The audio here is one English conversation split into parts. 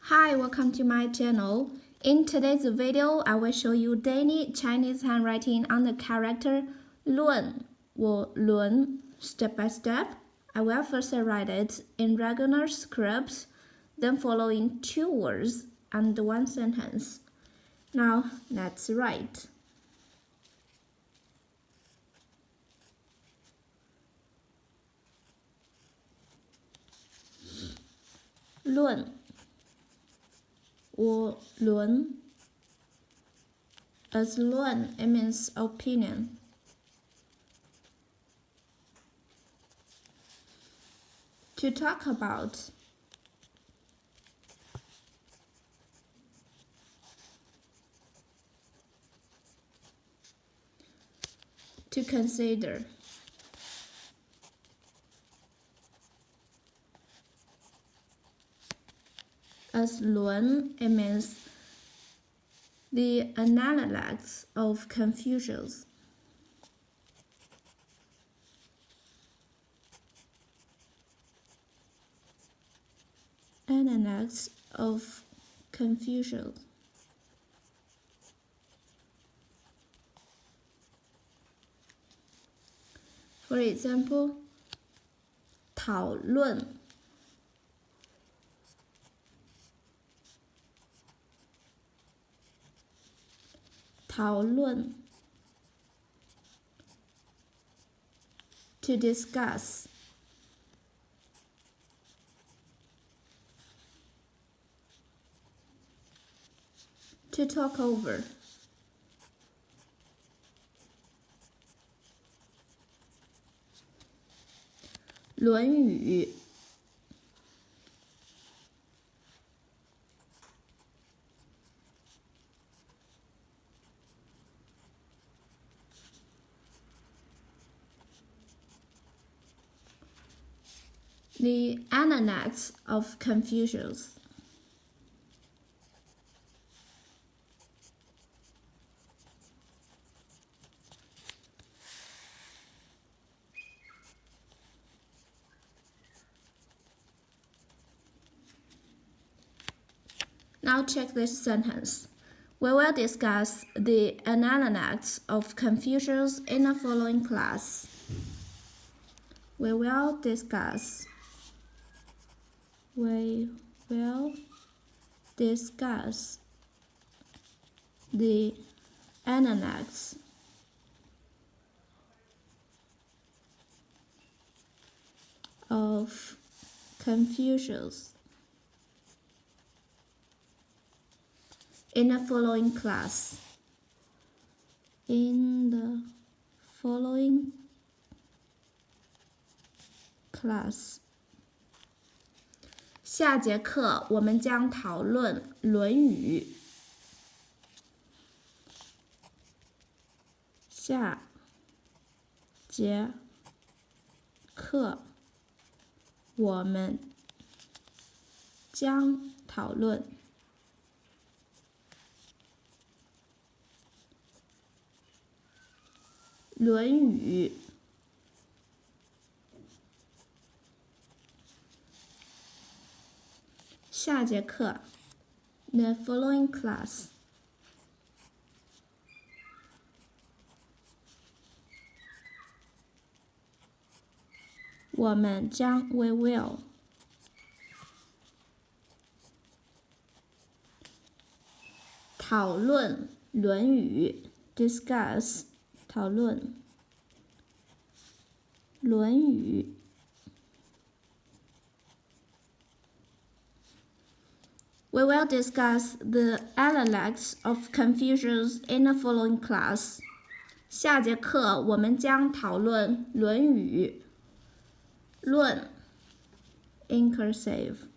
Hi, welcome to my channel. In today's video, I will show you daily Chinese handwriting on the character 论 or 伦 step by step. I will first write it in regular script, then following 2 words and 1 sentence. Now, let's write. 论 or 论 as 论 it means opinion. To talk about. To consider. As 论, it means the Analects of Confucius. Analects of Confucius. For example, 讨论 讨论 to discuss. To talk over.《论语》The Analects of Confucius. Now check this sentence. We will discuss the Analects of Confucius in the following class. We will discuss the Analects of Confucius in the following class. In the following class. 下节课我们将讨论《论语》。下节课我们将讨论《论语》。下节课 the following class. 我们将 we will 讨论《论语》discuss 讨论《论语》。We will discuss the Analects of Confucius in the following class. 下节课我们将讨论《论语》。论 in cursive.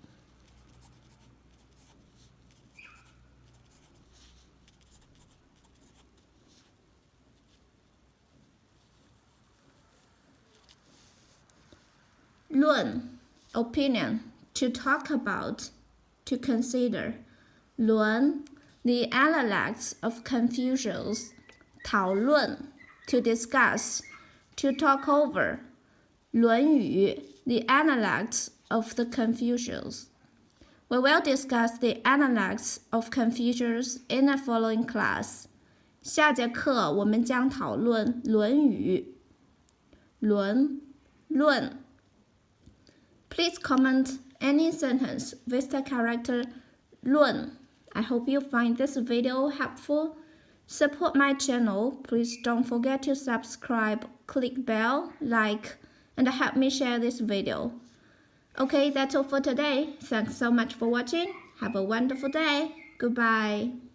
论 opinion to talk about. To consider. 论 the Analects of Confucius. 讨论 to discuss, to talk over. 论语 the Analects of the Confucius. We will discuss the Analects of Confucius in the following class. 下节课我们将讨论《论语》。论 Please comment any sentence with the character 论. I hope you find this video helpful. Support my channel. Please don't forget to subscribe, click bell, like, and help me share this video. Okay, that's all for today. Thanks so much for watching. Have a wonderful day. Goodbye.